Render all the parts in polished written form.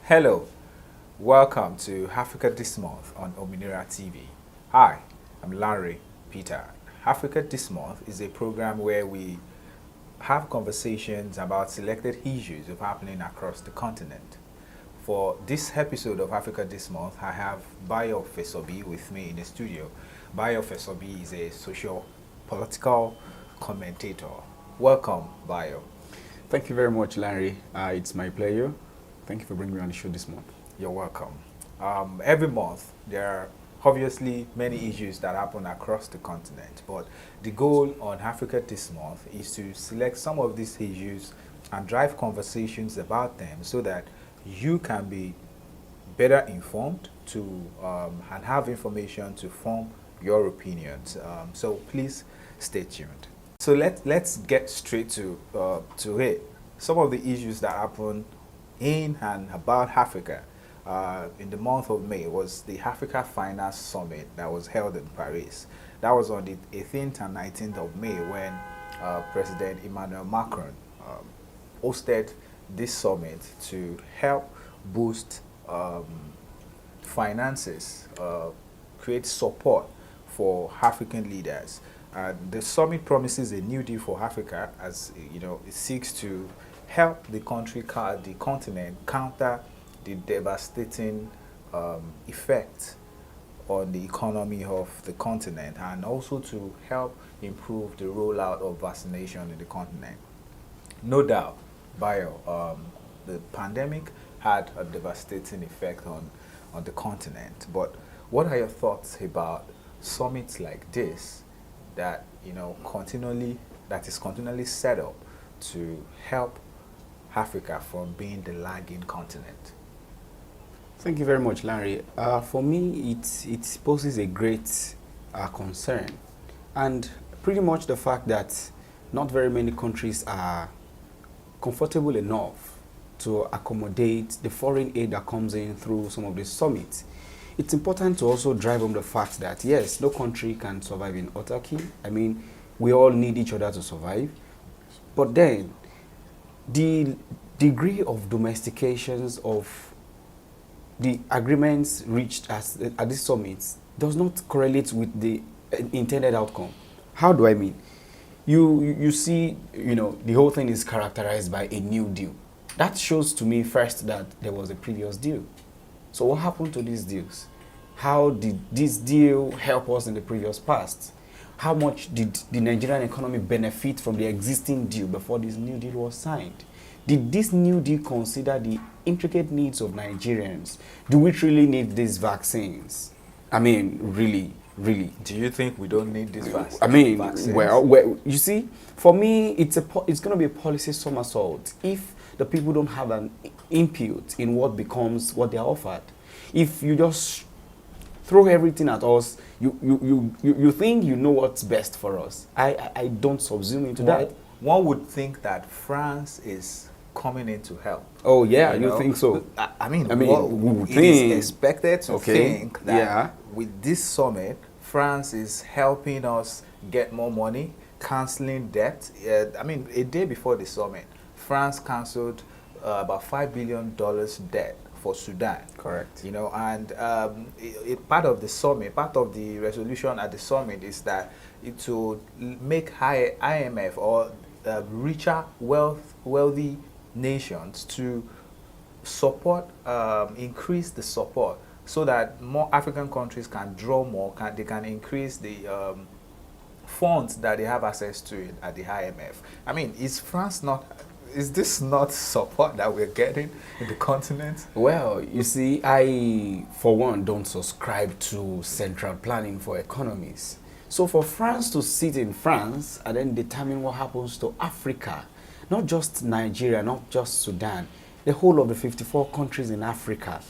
Hello, welcome to Africa This Month on Ominira TV. Hi, I'm Lanre-Peter. Africa This Month is a program where we have conversations about selected issues of happening across the continent. For this episode of Africa This Month, I have Bayo Fesobi with me in the studio. Bayo Fesobi is a socio-political commentator. Welcome, Bayo. Thank you very much, Larry. It's my pleasure. Thank you for bringing me on the show this month. You're welcome. Every month, there are obviously many issues that happen across the continent, but the goal on Africa This Month is to select some of these issues and drive conversations about them so that you can be better informed and have information to form your opinions. So please stay tuned. So let's get straight to it. Some of the issues that happen in and about Africa in the month of May was the Africa Finance Summit that was held in Paris. That was on the 18th and 19th of May when President Emmanuel Macron hosted this summit to help boost finances, create support for African leaders. The summit promises a new deal for Africa, as you know, it seeks to help the continent counter the devastating effect on the economy of the continent, and also to help improve the rollout of vaccination in the continent. No doubt, the pandemic had a devastating effect on the continent. But what are your thoughts about summits like this that is continually set up to help Africa from being the lagging continent? Thank you very much, Larry. For me, it poses a great concern, and pretty much the fact that not very many countries are comfortable enough to accommodate the foreign aid that comes in through some of these summits. It's important to also drive home the fact that, yes, no country can survive in autarky. I mean, we all need each other to survive. But then, the degree of domestications of the agreements reached at these summits does not correlate with the intended outcome. How do I mean? You see, the whole thing is characterized by a new deal. That shows to me first that there was a previous deal. So what happened to these deals? How did this deal help us in the previous past? How much did the Nigerian economy benefit from the existing deal before this new deal was signed? Did this new deal consider the intricate needs of Nigerians? Do we really need these vaccines? I mean, really. Do you think we don't need these vaccines? I mean, well, you see, for me, it's going to be a policy somersault if the people don't have an input in what becomes what they are offered. If you just throw everything at us, you think you know what's best for us. I don't subsume into that. One would think that France is coming in to help. Oh yeah, you think so? I mean, it is expected to think that with this summit, France is helping us get more money, cancelling debt. I mean, a day before the summit, France cancelled about $5 billion debt for Sudan. Correct. And part of the summit, part of the resolution at the summit is that it will make IMF or richer, wealthy nations to support, increase the support so that more African countries can draw more, they can increase the funds that they have access to at the IMF. I mean, is this not support that we're getting in the continent? Well, you see, I, for one, don't subscribe to central planning for economies. So for France to sit in France and then determine what happens to Africa, not just Nigeria, not just Sudan, the whole of the 54 countries in Africa,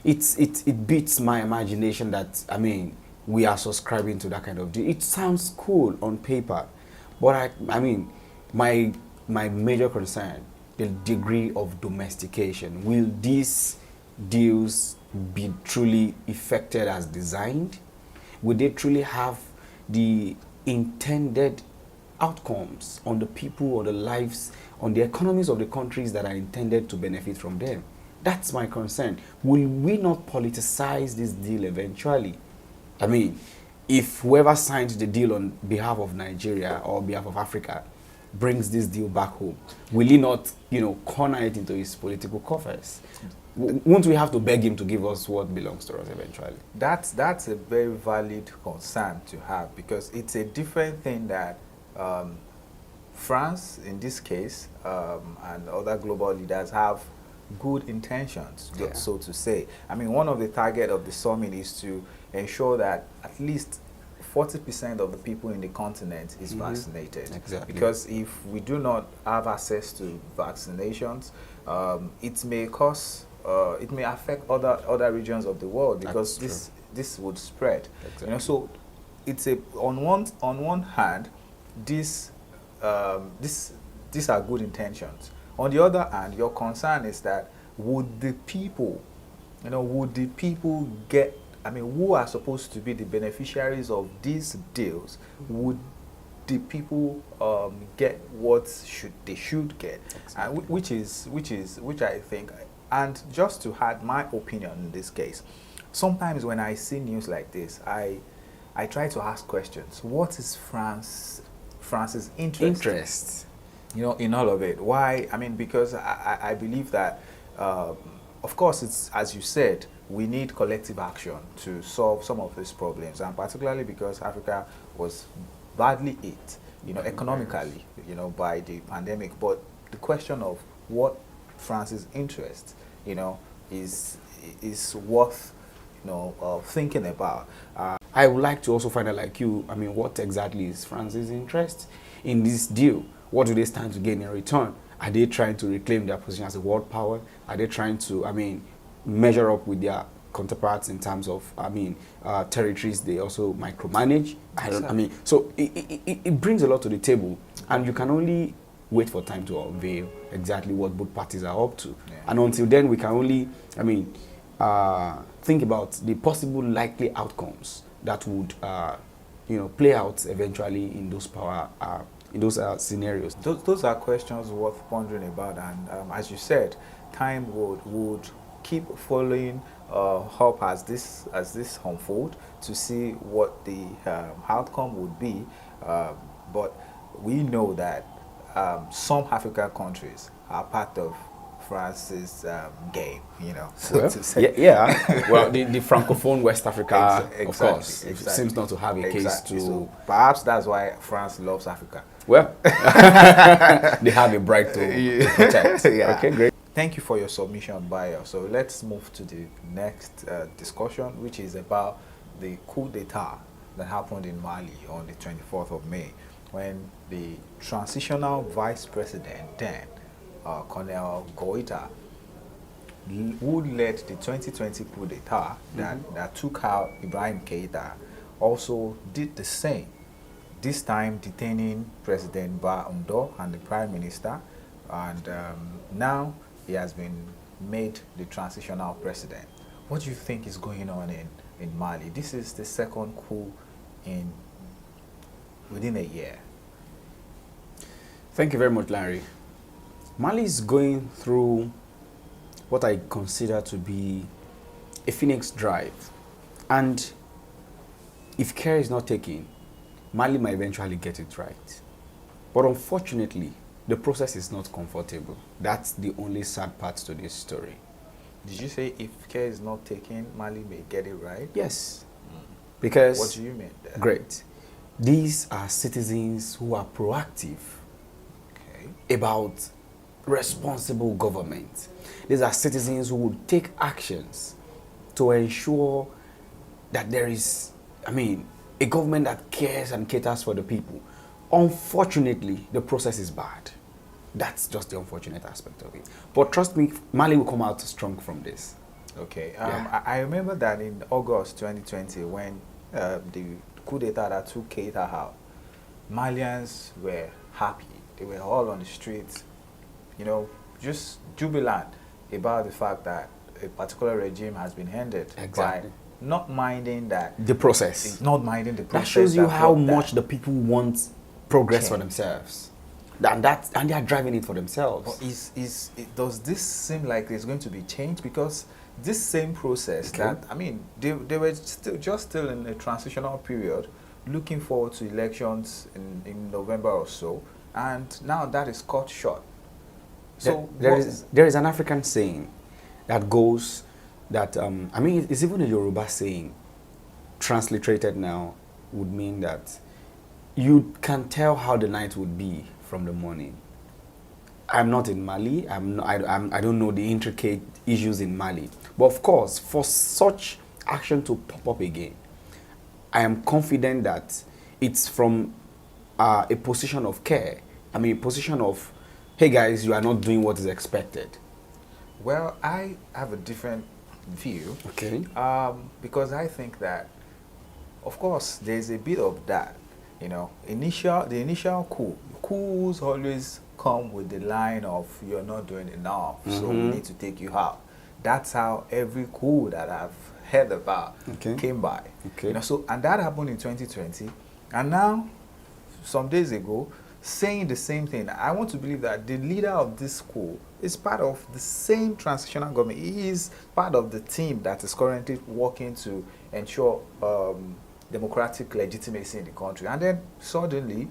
it beats my imagination that, I mean, we are subscribing to that kind of deal. It sounds cool on paper, but I mean, my major concern, the degree of domestication. Will these deals be truly effected as designed? Will they truly have the intended outcomes on the people, on the lives, on the economies of the countries that are intended to benefit from them? That's my concern. Will we not politicize this deal eventually? I mean, if whoever signed the deal on behalf of Nigeria or behalf of Africa brings this deal back home, will he not, corner it into his political coffers? Won't we have to beg him to give us what belongs to us eventually? That's a very valid concern to have, because it's a different thing that France, in this case, and other global leaders have good intentions, so to say. I mean, one of the targets of the summit is to ensure that at least 40% of the people in the continent is vaccinated. Exactly. Because if we do not have access to vaccinations, it may cause, it may affect other regions of the world, because this would spread. Exactly. So it's on one hand, these are good intentions. On the other hand, your concern is that would the people get, I mean, who are supposed to be the beneficiaries of these deals, would the people get what they should get? Exactly. Which I think, and just to add my opinion in this case, sometimes when I see news like this, I try to ask questions. What is France's interest? In all of it. Why? I mean, because I believe that, of course, it's, as you said, we need collective action to solve some of these problems, and particularly because Africa was badly hit, economically, by the pandemic. But the question of what France's interest, is worth, thinking about. I would like to also find out, like you, I mean, what exactly is France's interest in this deal? What do they stand to gain in return? Are they trying to reclaim their position as a world power? Are they trying to, measure up with their counterparts in terms of, territories they also micromanage? So it brings a lot to the table, and you can only wait for time to unveil exactly what both parties are up to. Yeah. And until then, we can only, think about the possible likely outcomes that would, play out eventually in those scenarios. Those are questions worth pondering about, and as you said, time would keep following up as this unfold to see what the outcome would be. But we know that some African countries are part of France's game, Well, to say. yeah. Well, the Francophone West Africa, Exactly, of course, exactly. seems not to have a case to... So perhaps that's why France loves Africa. Well, they have a bright to protect. Yeah. Okay, great. Thank you for your submission, Bayo. So let's move to the next discussion, which is about the coup d'etat that happened in Mali on the 24th of May, when the transitional vice president then, Colonel Goita, who led the 2020 coup d'etat that took out Ibrahim Keita, also did the same, this time detaining President Ba and the Prime Minister, and now he has been made the transitional president. What do you think is going on in Mali? This is the second coup within a year. Thank you very much, Larry. Mali is going through what I consider to be a phoenix drive. And if care is not taken, Mali might eventually get it right. But unfortunately, the process is not comfortable. That's the only sad part to this story. Did you say if care is not taken, Mali may get it right? Yes. Because... What do you mean there? Great. These are citizens who are proactive about responsible government. These are citizens who would take actions to ensure that there is, a government that cares and caters for the people. Unfortunately, the process is bad. That's just the unfortunate aspect of it. But trust me, Mali will come out strong from this. Okay. I remember that in August 2020, when the coup d'etat that took Keita out, Malians were happy. They were all on the streets, just jubilant about the fact that a particular regime has been ended. Exactly. By not minding that the process. Not minding the process. That shows you how much the people want progress for themselves. And they are driving it for themselves. But does this seem like there's going to be change? Because this same process that, I mean, they were still in a transitional period, looking forward to elections in November or so, and now that is cut short. So there is an African saying that goes that, I mean, it's even a Yoruba saying, transliterated now, would mean that you can tell how the night would be from the morning. I'm not in Mali. I don't know the intricate issues in Mali. But of course, for such action to pop up again, I am confident that it's from a position of care. I mean, a position of, hey guys, you are not doing what is expected. Well, I have a different view. Okay. Because I think that, of course, there's a bit of that. You know, the initial coups always come with the line of you're not doing enough, so we need to take you out. That's how every coup that I've heard about came by. Okay. You know, so and that happened in 2020, and now, some days ago, saying the same thing. I want to believe that the leader of this coup is part of the same transitional government. He is part of the team that is currently working to ensure democratic legitimacy in the country, and then suddenly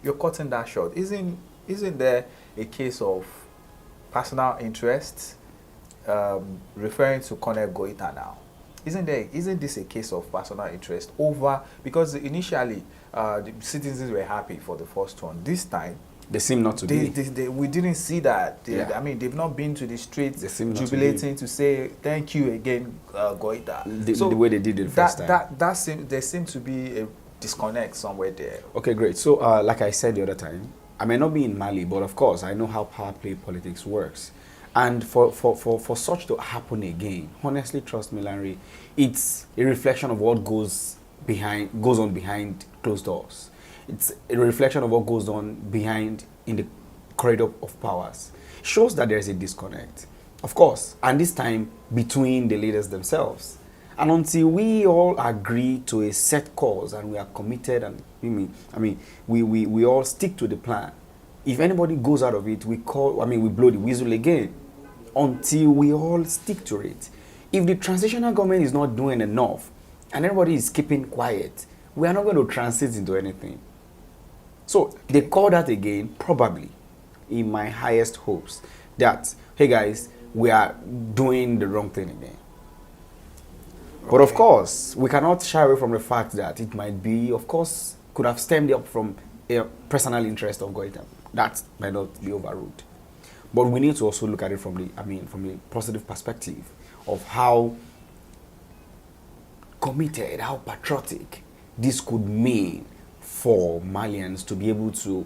you're cutting that short. Isn't there a case of personal interest, referring to Colonel Goita now? Isn't this a case of personal interest over, because initially the citizens were happy for the first one. This time they seem not to be. We didn't see that. I mean, they've not been to the streets jubilating to say thank you again, Goita. The way they did it the first time. There seems to be a disconnect somewhere there. Okay, great. So, like I said the other time, I may not be in Mali, but of course, I know how power play politics works. And for such to happen again, honestly, trust me, Lanre, it's a reflection of what goes on behind closed doors. It's a reflection of what goes on behind in the corridor of powers. It shows that there is a disconnect, of course, and this time between the leaders themselves. And until we all agree to a set cause and we are committed, and we all stick to the plan. If anybody goes out of it, we blow the whistle again until we all stick to it. If the transitional government is not doing enough and everybody is keeping quiet, we are not going to transit into anything. So they call that again, probably, in my highest hopes, that, hey guys, we are doing the wrong thing again. Okay. But of course, we cannot shy away from the fact that it might be, of course, could have stemmed up from a personal interest of Goita. That might not be overruled. But we need to also look at it from the positive perspective of how committed, how patriotic this could mean for Malians to be able to,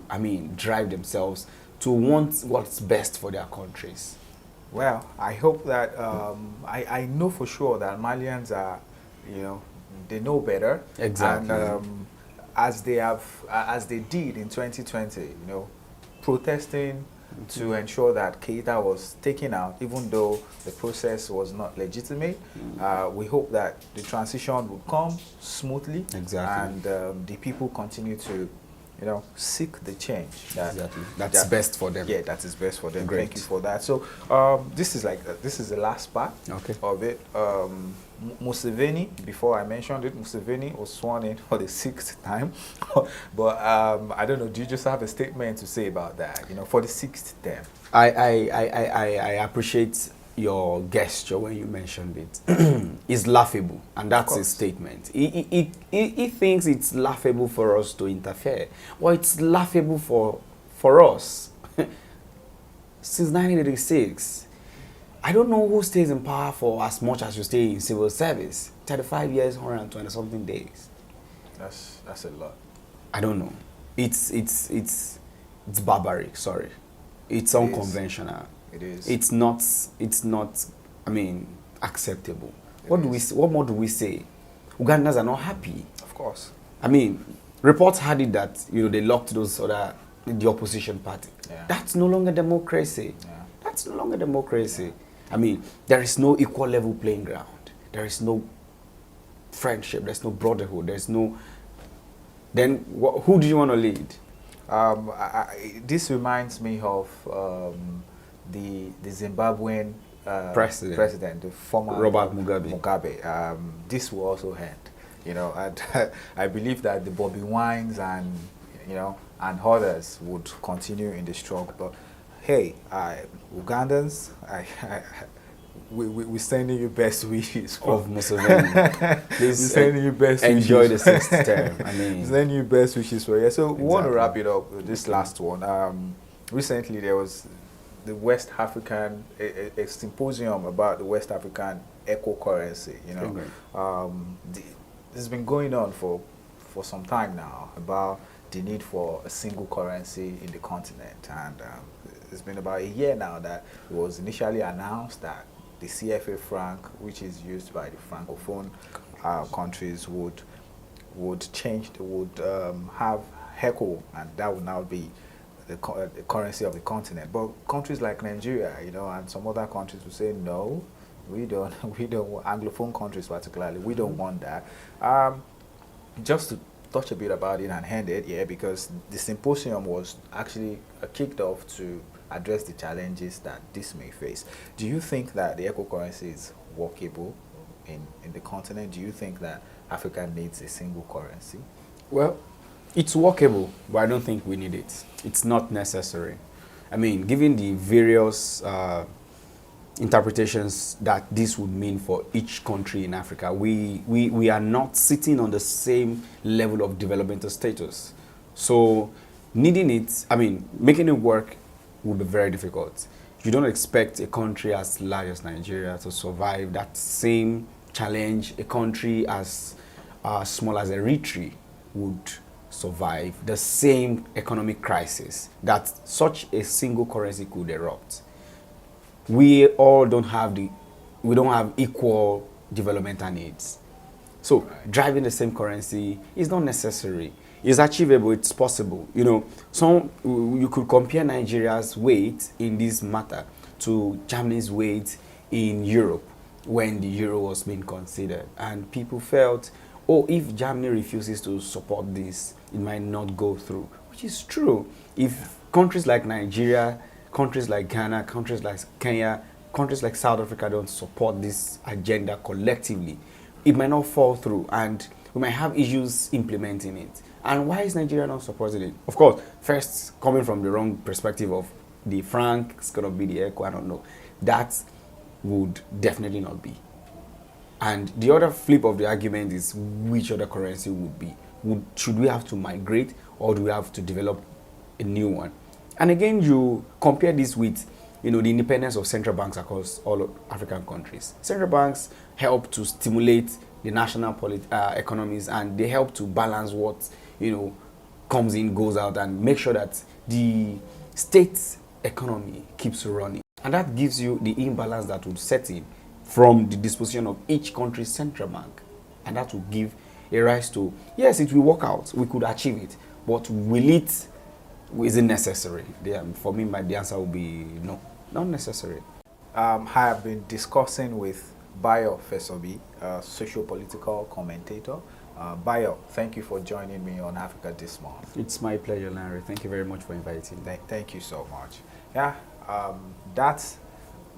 drive themselves to want what's best for their countries. Well, I hope that, I know for sure that Malians are, they know better. Exactly. And as they did in 2020, protesting to ensure that Keita was taken out, even though the process was not legitimate. We hope that the transition will come smoothly. Exactly. And the people continue to, seek the change. That's best for them. Yeah, that is best for them. Great. Thank you for that. So this is the last part of it. Museveni, before I mentioned it, Museveni was sworn in for the 6th time. But I don't know, do you just have a statement to say about that, for the 6th term? I appreciate your gesture when you mentioned it. It's laughable, and that's his statement. He thinks it's laughable for us to interfere. Well, it's laughable for us. Since 1986, I don't know who stays in power for as much as you stay in civil service. 35 years, 120 something days. That's a lot. I don't know. It's barbaric, sorry. It's unconventional. It is. It's not acceptable. What more do we say? Ugandans are not happy. Of course. Reports had it that they locked the opposition party. Yeah. That's no longer democracy. Yeah. That's no longer democracy. There is no equal level playing ground. There is no friendship. There's no brotherhood. There's no. Then who do you want to lead? This reminds me of the Zimbabwean president, the former Robert Mugabe. This will also end, and I believe that the Bobby Wines and and others would continue in the struggle. But hey, Ugandans, we're sending you best wishes of Museveni. Please we're sending you best enjoy wishes. the sixth term. I mean, sending you best wishes for So we want to Exactly. wrap it up with this last one. Recently, there was the West African a symposium about the West African eco currency. It's been going on for some time now about the need for a single currency in the continent, and it's been about a year now that it was initially announced that the CFA franc, which is used by the francophone countries, would have HECO, and that would now be the currency of the continent. But countries like Nigeria, and some other countries will say no, we don't. We don't want, Anglophone countries particularly, we don't want that. Just to touch a bit about it and end it, because the symposium was actually kicked off to address the challenges that this may face. Do you think that the eco currency is workable in the continent? Do you think that Africa needs a single currency? well, it's workable, but I don't think we need it. It's not necessary. I mean, given the various interpretations that this would mean for each country in Africa, we are not sitting on the same level of developmental status. So needing it, I mean, making it work would be very difficult. You don't expect a country as large as Nigeria to survive that same challenge. A country as small as Eritrea would survive the same economic crisis that such a single currency could erupt. We all don't have equal developmental needs. So driving the same currency is not necessary. It's achievable, it's possible. You could compare Nigeria's weight in this matter to Germany's weight in Europe when the euro was being considered. And people felt, oh, if Germany refuses to support this, it might not go through, which is true. If countries like Nigeria, countries like Ghana, countries like Kenya, countries like South Africa don't support this agenda collectively, it might not fall through, and we might have issues implementing it. And why is Nigeria not supporting it? Of course, first, coming from the wrong perspective of the franc, it's going to be the echo, I don't know. That would definitely not be. And the other flip of the argument is which other currency would be. Should we have to migrate, or do we have to develop a new one? And again, you compare this with the independence of central banks across all African countries. Central banks help to stimulate the national economies, and they help to balance what comes in, goes out, and make sure that the state's economy keeps running. And that gives you the imbalance that would set in from the disposition of each country's central bank. And that will give a rise to, yes, it will work out, we could achieve it, but is it necessary? For me, the answer will be no, not necessary. I have been discussing with Bayo Fesobi, a socio-political commentator. Bayo, thank you for joining me on Africa This Month. It's my pleasure, Larry. Thank you very much for inviting me. Thank you so much. Yeah, that's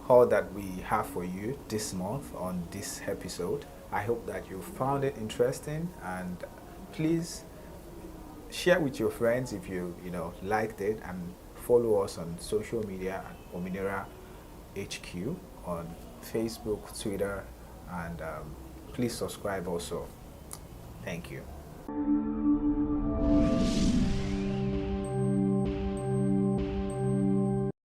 all that we have for you this month on this episode. I hope that you found it interesting, and please share with your friends if you liked it, and follow us on social media at Ominira HQ on Facebook, Twitter, and please subscribe also. Thank you.